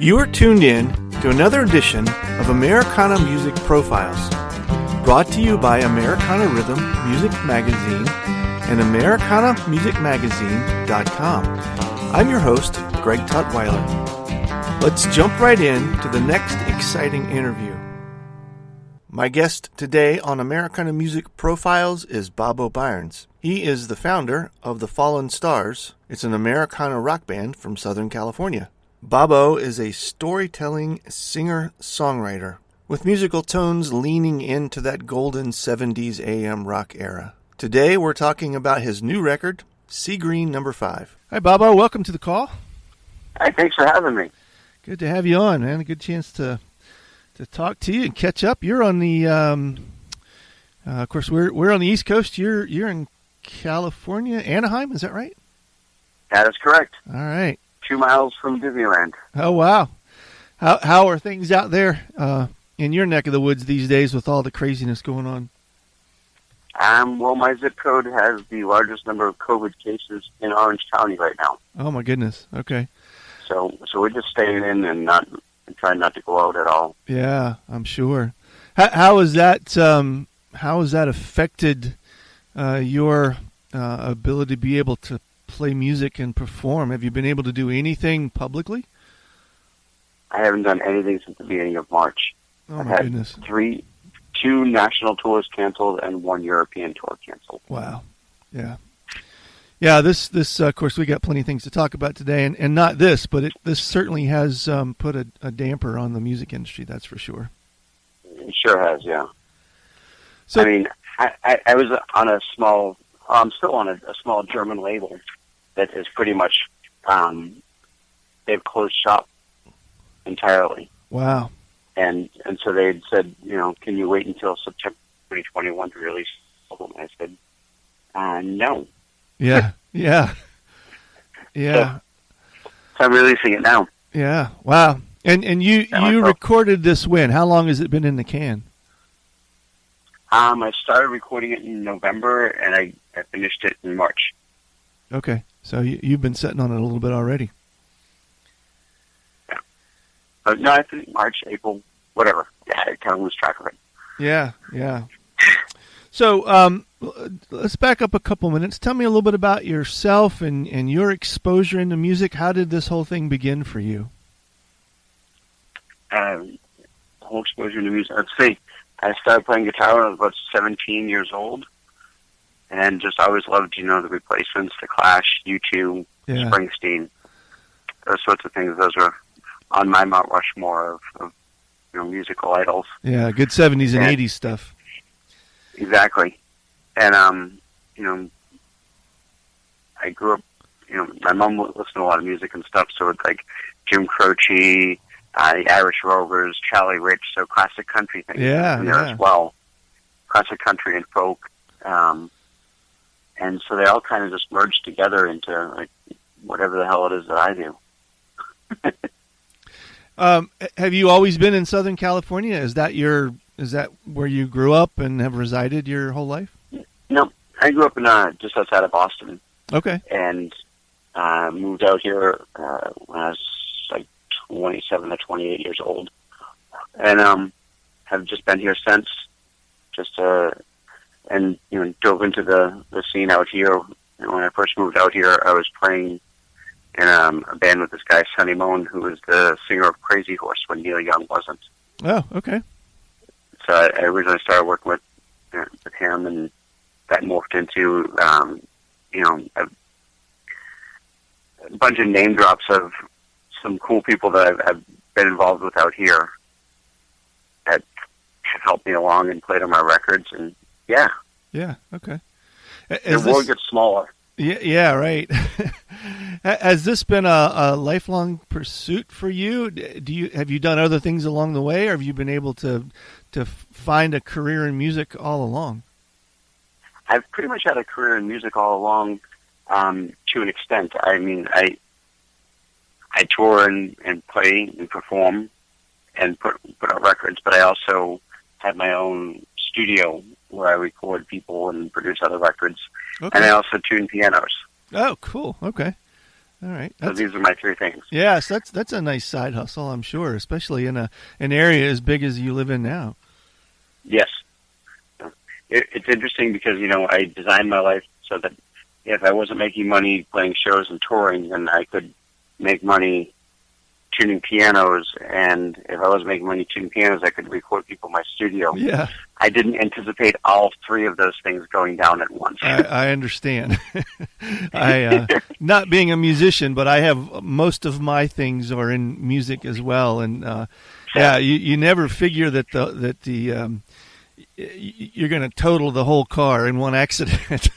You are tuned in to another edition of Americana Music Profiles, brought to you by Americana Rhythm Music Magazine and AmericanaMusicMagazine.com. I'm your host, Greg Tutwiler. Let's jump right in to the next exciting interview. My guest today on Americana Music Profiles is Bobbo Byrnes. He is the founder of the Fallen Stars. It's an Americana rock band from Southern California. Bobbo is a storytelling singer-songwriter with musical tones leaning into that golden 70s AM rock era. Today we're talking about his new record, Sea Green No. 5. Hi, Bobbo. Welcome to the call. Hi, thanks for having me. Good to have you on, man. A good chance to talk to you and catch up. You're on the, of course, we're on the East Coast. You're in California, Anaheim. Is that right? That is correct. All right. 2 miles from Disneyland. Oh, wow. How are things out there in your neck of the woods these days with all the craziness going on? Well, my zip code has the largest number of COVID cases in Orange County right now. Oh, my goodness. Okay. So we're just staying in and trying not to go out at all. Yeah, I'm sure. How has that affected your ability to be able to play music and perform? Have you been able to do anything publicly? I haven't done anything since the beginning of March. Oh, I've my had goodness. 2 national tours canceled and 1 European tour canceled. Wow. Yeah. Yeah, this of course, we got plenty of things to talk about today, and not this, but this certainly has put a damper on the music industry, that's for sure. It sure has, yeah. So, I mean, I was on a small... I'm still on a small German label that is pretty much, they've closed shop entirely. wow. And so they had said, can you wait until September 2021 to release the album? I said, no. Yeah, yeah. Yeah. So I'm releasing it now. Yeah, wow. And you recorded this when? How long has it been in the can? I started recording it in November, and I finished it in March. Okay, so you've been sitting on it a little bit already. Yeah. No, I think March, April, whatever. Yeah, I kind of lose track of it. Yeah, yeah. So let's back up a couple minutes. Tell me a little bit about yourself and your exposure into music. How did this whole thing begin for you? Whole exposure to music. Let's see. I started playing guitar when I was about 17 years old, and just always loved, the Replacements, The Clash, U2, Yeah. Springsteen, those sorts of things. Those are on my Mount Rushmore of musical idols. Yeah, good 70s and 80s stuff. Exactly. And, I grew up, my mom listened to a lot of music and stuff, so it's like Jim Croce, the Irish Rovers, Charlie Rich, so classic country things in there as well. Classic country and folk. And so they all kind of just merged together into like whatever the hell it is that I do. Have you always been in Southern California? Is that where you grew up and have resided your whole life? No, I grew up in just outside of Boston. Okay. And moved out here when I was like 27 or 28 years old, and have just been here since. And dove into the scene out here. And when I first moved out here, I was playing in a band with this guy Sonny Moan, who was the singer of Crazy Horse when Neil Young wasn't. Oh, okay. So I originally started working with him, and that morphed into a bunch of name drops of some cool people that I've been involved with out here that have helped me along and played on my records, and yeah. Yeah, okay. The world gets smaller. Yeah, right. Has this been a lifelong pursuit for you? Have you done other things along the way, or have you been able to find a career in music all along? I've pretty much had a career in music all along, to an extent. I mean, I tour and play and perform and put out records, but I also have my own studio where I record people and produce other records. Okay. And I also tune pianos. Oh, cool. Okay. All right. So these are my three things. Yes, that's a nice side hustle, I'm sure, especially in an area as big as you live in now. Yes. It's interesting because, I designed my life so that if I wasn't making money playing shows and touring, then I could make money tuning pianos, and if I wasn't making money tuning pianos, I could record people in my studio. Yeah. I didn't anticipate all three of those things going down at once. I understand. Not being a musician, but I have most of my things are in music as well, and you never figure that the you're going to total the whole car in one accident.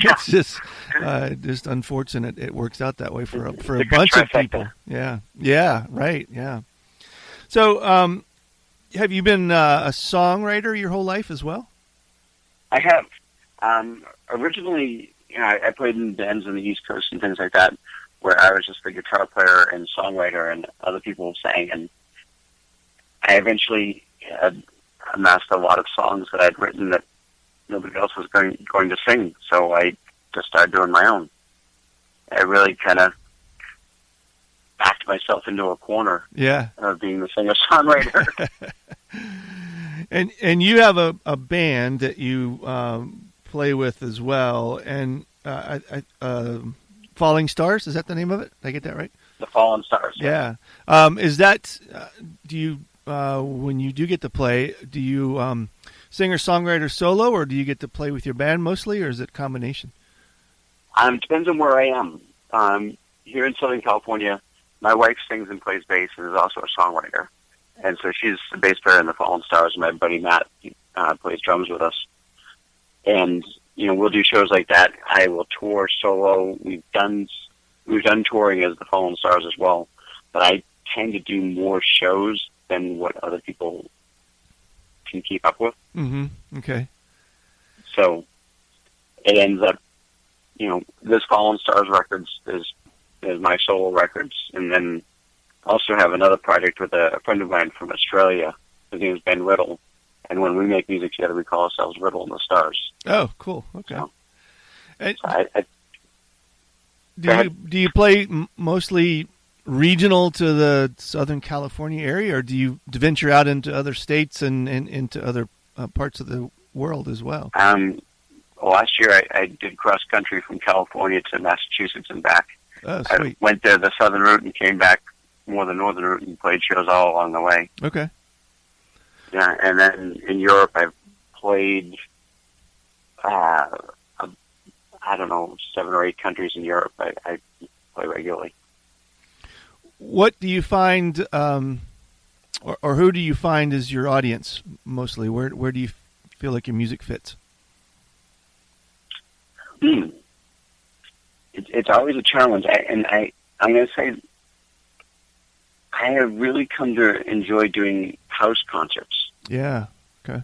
It's just unfortunate. It works out that way for a bunch of people. Yeah, right. Yeah. So, have you been a songwriter your whole life as well? I have. Originally, I played in bands on the East Coast and things like that, where I was just the guitar player and songwriter, and other people sang. And I eventually had amassed a lot of songs that I'd written that nobody else was going to sing. So I just started doing my own. I really kind of backed myself into a corner. Yeah. Of being the singer-songwriter. And you have a band that you play with as well, and Falling Stars, is that the name of it? Did I get that right? The Fallen Stars. Yeah. Is that do you when you do get to play, do you singer-songwriter solo, or do you get to play with your band mostly, or is it a combination? Depends on where I am. Here in Southern California, my wife sings and plays bass and is also a songwriter. And so she's the bass player in the Fallen Stars, and my buddy Matt plays drums with us. And, we'll do shows like that. I will tour solo. We've done touring as the Fallen Stars as well. But I tend to do more shows than what other people can keep up with. Mm-hmm. Okay. So it ends up, this Fallen Stars records is my solo records, and then also have another project with a friend of mine from Australia. His name is Ben Riddle, and when we make music together, we call ourselves Riddle and the Stars. Oh, cool. Okay. So, do you play mostly regional to the Southern California area, or do you venture out into other states and into other parts of the world as well? Last year I did cross country from California to Massachusetts and back. Oh, sweet. I went there the southern route and came back more the northern route and played shows all along the way. Okay. Yeah, and then in Europe I've played, I don't know, 7 or 8 countries in Europe. I play regularly. What do you find, or who do you find is your audience mostly? Where do you feel like your music fits? It's always a challenge, I'm going to say I have really come to enjoy doing house concerts. Yeah. Okay.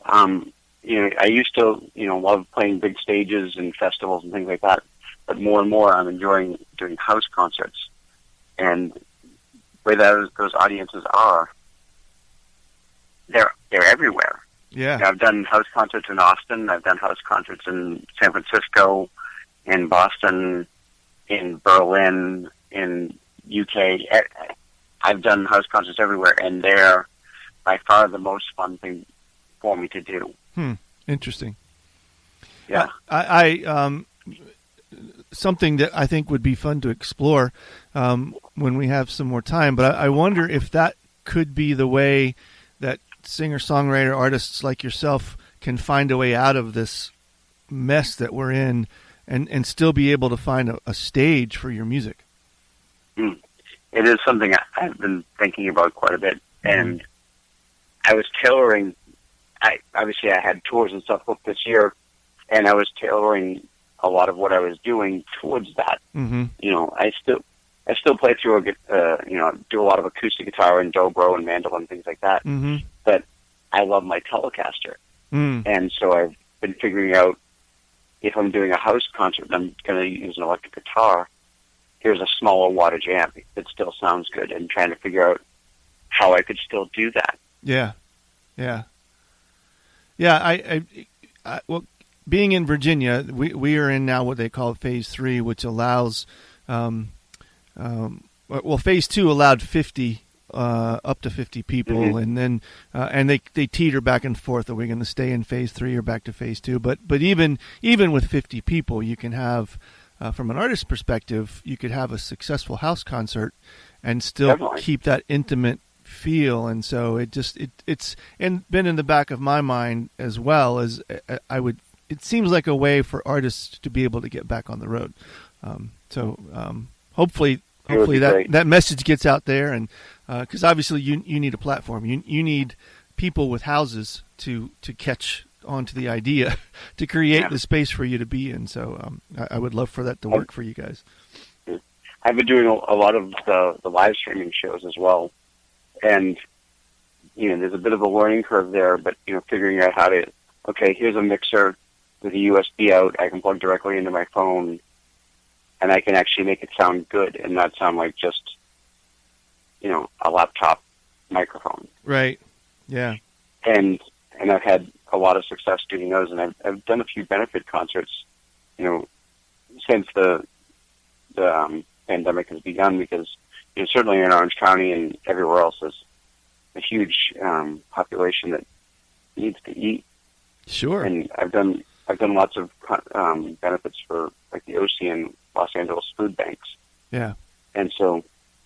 I used to, love playing big stages and festivals and things like that, but more and more I'm enjoying doing house concerts. And the way those audiences are, they're everywhere. Yeah. I've done house concerts in Austin. I've done house concerts in San Francisco, in Boston, in Berlin, in UK. I've done house concerts everywhere, and they're by far the most fun thing for me to do. Interesting. Yeah. I something that I think would be fun to explore when we have some more time, but I wonder if that could be the way that singer-songwriter artists like yourself can find a way out of this mess that we're in and still be able to find a stage for your music. It is something I've been thinking about quite a bit, and I was tailoring. Obviously I had tours and stuff booked this year, and I was tailoring a lot of what I was doing towards that. Mm-hmm. I still play through do a lot of acoustic guitar and dobro and mandolin and things like that. Mm-hmm. But I love my Telecaster, and so I've been figuring out if I'm doing a house concert and I'm going to use an electric guitar, here's a smaller wattage amp that still sounds good, and trying to figure out how I could still do that. Yeah. Well, being in Virginia, we are in now what they call Phase 3, which allows well, phase 2 allowed 50, up to 50 people, Mm-hmm. and then and they teeter back and forth. Are we going to stay in phase 3 or back to phase 2? But even with 50 people, you can have, from an artist perspective, you could have a successful house concert and still Definitely. keep that intimate feel. And so it's and been in the back of my mind as well as it seems like a way for artists to be able to get back on the road. Hopefully that message gets out there, and because obviously you need a platform, you need people with houses to catch onto the idea to create the space for you to be in. So I would love for that to work for you guys. I've been doing a lot of the live streaming shows as well, and there's a bit of a learning curve there, but figuring out how to, okay, here's a mixer with a USB out, I can plug directly into my phone, and I can actually make it sound good and not sound like just, a laptop microphone. Right. Yeah. And I've had a lot of success doing those, and I've done a few benefit concerts, since the pandemic has begun, because certainly in Orange County and everywhere else there's a huge population that needs to eat. Sure. And I've done lots of benefits for like the OC and Los Angeles food banks. Yeah. And so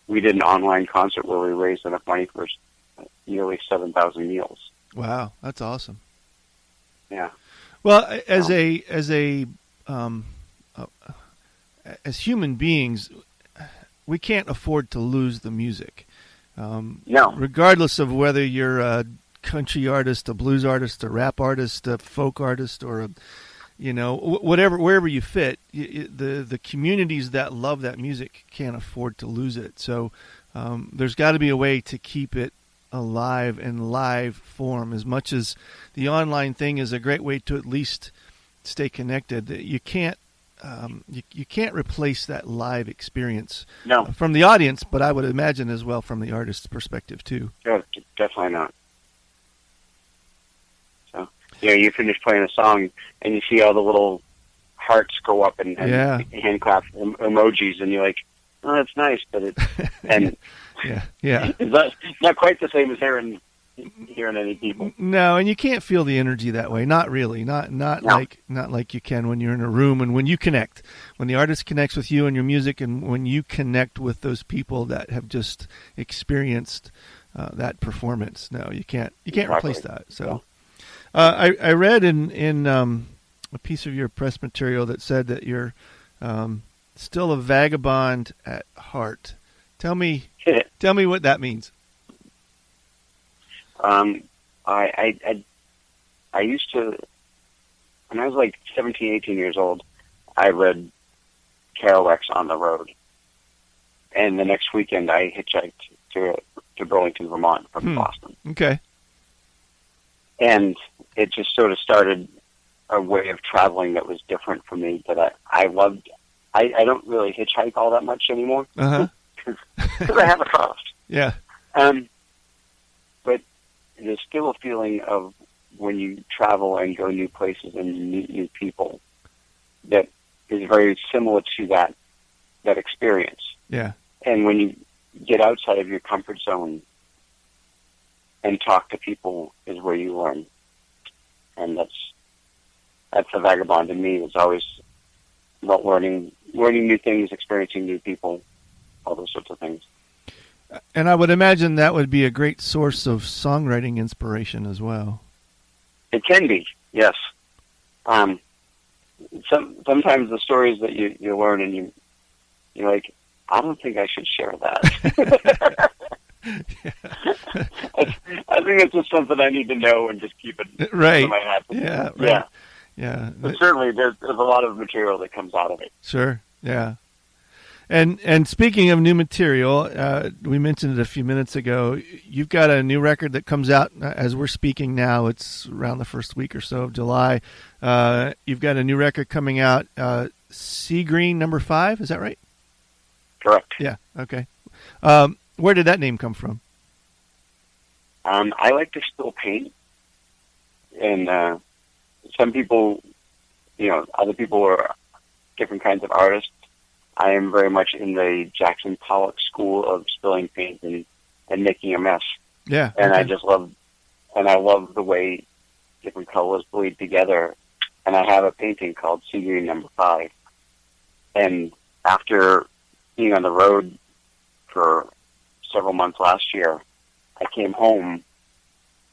we did an online concert where we raised enough money for nearly 7,000 meals. Wow, that's awesome. Yeah. Well, as human beings, we can't afford to lose the music. No. Regardless of whether you're a country artist, a blues artist, a rap artist, a folk artist, or wherever you fit, the communities that love that music can't afford to lose it. So there's got to be a way to keep it alive in live form. As much as the online thing is a great way to at least stay connected, you can't you can't replace that live experience from the audience, but I would imagine as well from the artist's perspective too. No, definitely not. So you finish playing a song and you see all the little hearts go up and hand clap emojis, and you're like, oh, that's nice, but it's and it's not quite the same as hearing any people. No, and you can't feel the energy that way. Not really. Not like you can when you're in a room, and when you connect, when the artist connects with you and your music, and when you connect with those people that have just experienced that performance. No, you can't replace that. So, I read in a piece of your press material that said that you're still a vagabond at heart. Tell me what that means. I used to, when I was like 17, 18 years old, I read KROX on the road. And the next weekend I hitchhiked to Burlington, Vermont from Boston. Okay. And it just sort of started a way of traveling that was different for me that I loved. I don't really hitchhike all that much anymore. Uh-huh. Because I have a cost. Yeah. But there's still a feeling of when you travel and go new places and you meet new people that is very similar to that experience. Yeah. And when you get outside of your comfort zone and talk to people is where you learn. And that's the vagabond in me. It's always about learning new things, experiencing new people, all those sorts of things. And I would imagine that would be a great source of songwriting inspiration as well. It can be, yes. Sometimes the stories that you learn and you're like, I don't think I should share that. I think it's just something I need to know and just keep it right. in my head. Yeah, right. Yeah. But certainly there's a lot of material that comes out of it. Sure, yeah. And speaking of new material, we mentioned it a few minutes ago. You've got a new record that comes out as we're speaking now. It's around the first week or so of July. You've got a new record coming out, Sea Green No. 5. Is that right? Correct. Yeah. Okay. Where did that name come from? I like to still paint, and some people, other people are different kinds of artists. I am very much in the Jackson Pollock school of spilling paint and making a mess. Yeah. And okay. I love the way different colors bleed together. And I have a painting called Scenery Number 5. And after being on the road for several months last year, I came home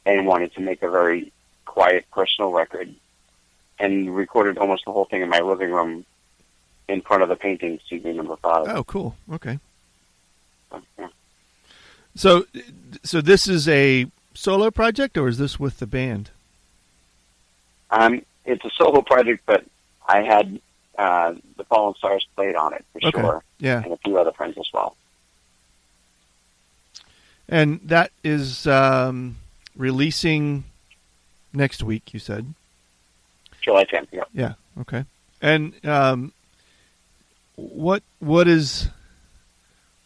and wanted to make a very quiet, personal record, and recorded almost the whole thing in my living room in front of the painting, Scenery Number 5. Oh, cool. Okay. Yeah. So this is a solo project, or is this with the band? It's a solo project, but I had the Fallen Stars played on it for sure. Yeah. And a few other friends as well. And that is releasing next week, you said? July 10th, yeah. Yeah, okay. And what does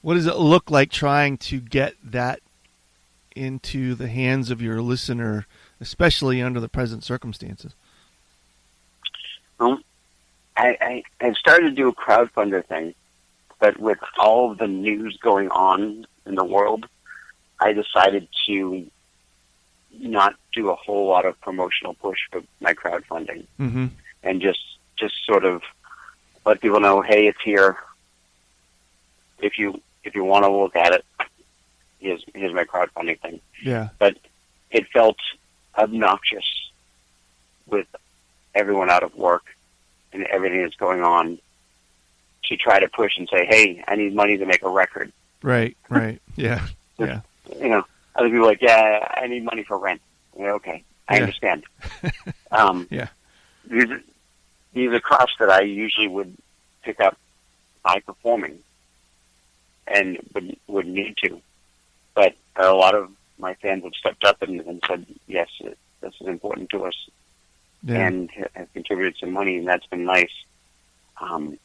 it look like trying to get that into the hands of your listener, especially under the present circumstances? Well, I started to do a crowdfunder thing, but with all of the news going on in the world, I decided to not do a whole lot of promotional push for my crowdfunding, mm-hmm. and just sort of let people know, hey, it's here. If you want to look at it, here's my crowdfunding thing. Yeah. But it felt obnoxious with everyone out of work and everything that's going on to try to push and say, hey, I need money to make a record. Right. Yeah. Yeah. You know, other people are like, yeah, I need money for rent. Yeah, okay, I understand. Yeah. These are costs that I usually would pick up by performing and would need to. But a lot of my fans have stepped up and said, yes, this is important to us, and have contributed some money, and that's been nice. I'm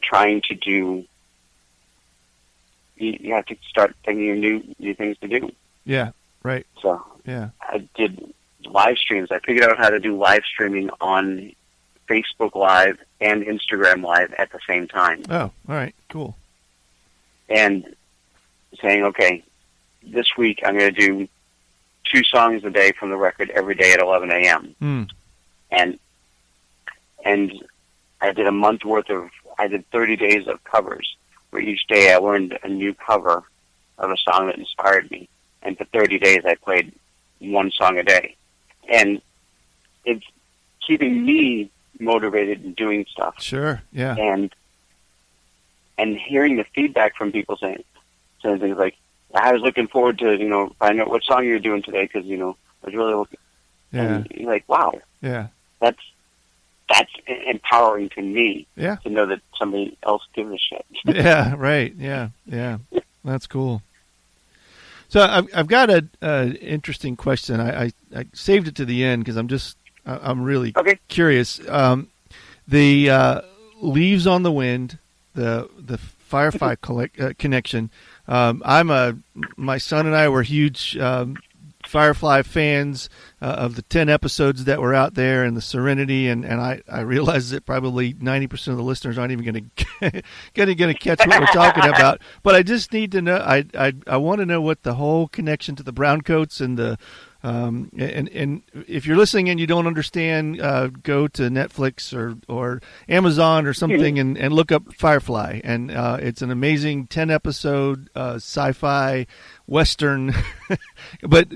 trying to do... You have to start thinking of new things to do. Yeah, right. So yeah, I did live streams. I figured out how to do live streaming on Facebook Live and Instagram Live at the same time. Oh, all right, cool. And saying, okay, this week I'm going to do 2 songs a day from the record every day at 11 a.m. Mm. And I did a month worth of... I did 30 days of covers, where each day I learned a new cover of a song that inspired me. And for 30 days I played one song a day. And it's keeping me motivated and doing stuff. Sure, yeah. And hearing the feedback from people saying things like, I was looking forward to, finding out what song you were doing today, because, I was really looking. Yeah. And you're like, wow. Yeah. That's empowering to me. Yeah. To know that somebody else gives a shit. Yeah, right. Yeah. That's cool. So I've got an interesting question. I saved it to the end because I'm really curious. The Leaves on the Wind, the Firefly connection. My son and I were huge Firefly fans of the 10 episodes that were out there and the Serenity, and I realize that probably 90% of the listeners aren't even going to catch what we're talking about. But I just need to know. I want to know what the whole connection to the Browncoats and the and if you're listening and you don't understand, go to Netflix or Amazon or something and look up Firefly, and it's an amazing 10-episode sci-fi Western. But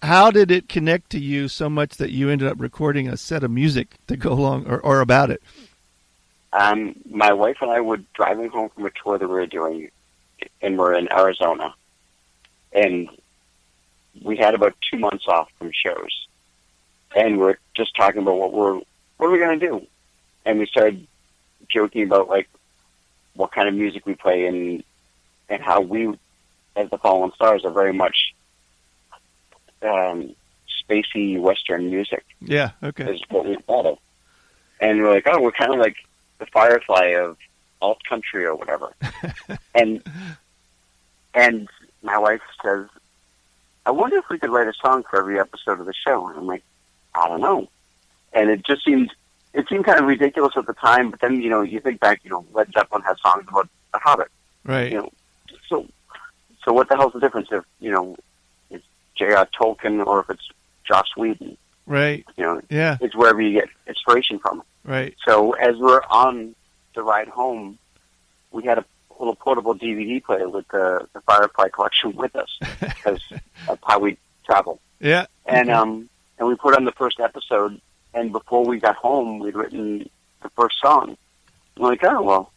how did it connect to you so much that you ended up recording a set of music to go along or about it? My wife and I were driving home from a tour that we were doing, and we're in Arizona, and we had about 2 months off from shows, and we're just talking about what are we going to do, and we started joking about like what kind of music we play and how we, as the Fallen Stars, are very much spacey Western music. Yeah, okay. Is what we thought of, and we're like, we're kind of like the Firefly of alt country or whatever, and my wife says, I wonder if we could write a song for every episode of the show. And I'm like, I don't know. And it just seemed it seemed kind of ridiculous at the time, but then, you think back, Led Zeppelin had songs about the Hobbit. Right. So what the hell's the difference if, it's J.R. Tolkien or if it's Joss Whedon? Right. Yeah. It's wherever you get inspiration from. Right. So as we're on the ride home, we had a little portable DVD player with the Firefly collection with us because that's how we travel. Yeah. And we put on the first episode, and before we got home, we'd written the first song. I'm like, oh, well,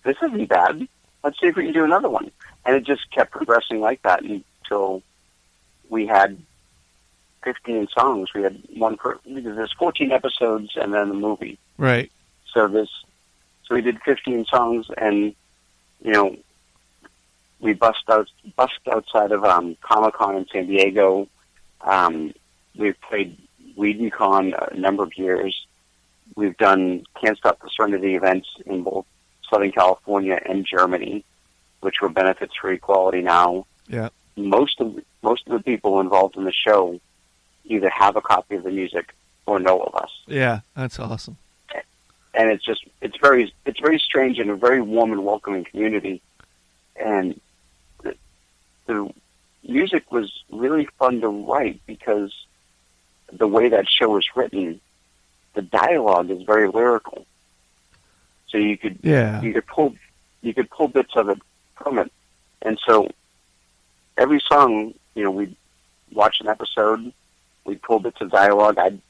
this isn't bad. Let's see if we can do another one. And it just kept progressing like that until we had 15 songs. We had because there's 14 episodes and then the movie. Right. So we did 15 songs, and we bust outside of Comic-Con in San Diego. We've played WhedonCon a number of years. We've done Can't Stop the Serenity events in both Southern California and Germany, which were benefits for equality now. Yeah. Most of the people involved in the show either have a copy of the music or know of us. Yeah, that's awesome. And it's very strange and a very warm and welcoming community. And the music was really fun to write because the way that show is written, the dialogue is very lyrical. So you could pull bits of it from it. And so every song, we'd watch an episode, we'd pull bits of dialogue, I'd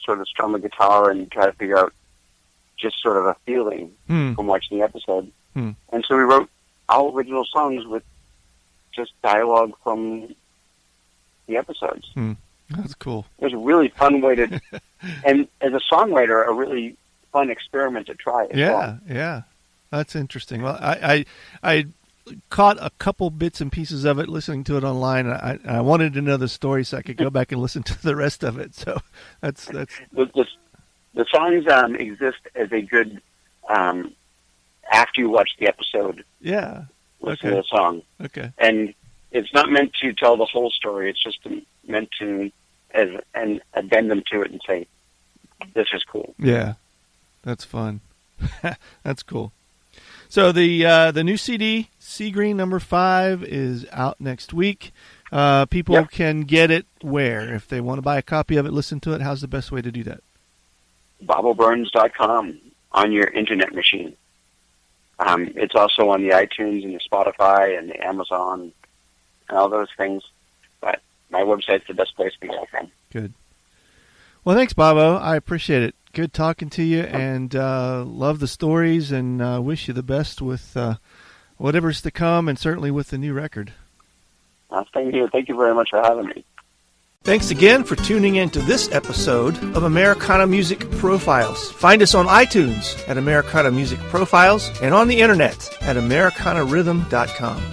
sort of strum a guitar and try to figure out just sort of a feeling from watching the episode. And so we wrote our original songs with just dialogue from the episodes. That's cool. It was a really fun way to, and as a songwriter, a really fun experiment to try as well. Yeah. That's interesting. Well, I caught a couple bits and pieces of it listening to it online. I wanted to know the story so I could go back and listen to the rest of it. So that's the songs exist as a good after you watch the episode. Yeah. Listen to the song. Okay. And it's not meant to tell the whole story. It's just meant to as an addendum to it and say, this is cool. Yeah. That's fun. That's cool. So the new CD, Sea Green No. 5, is out next week. People can get it where? If they want to buy a copy of it, listen to it, how's the best way to do that? BobboByrnes.com on your internet machine. It's also on the iTunes and the Spotify and the Amazon and all those things. But my website's the best place to go from. Good. Well, thanks, Bobbo. I appreciate it. Good talking to you, and love the stories, and wish you the best with whatever's to come, and certainly with the new record. Thank you. Thank you very much for having me. Thanks again for tuning in to this episode of Americana Music Profiles. Find us on iTunes at Americana Music Profiles and on the internet at AmericanaRhythm.com.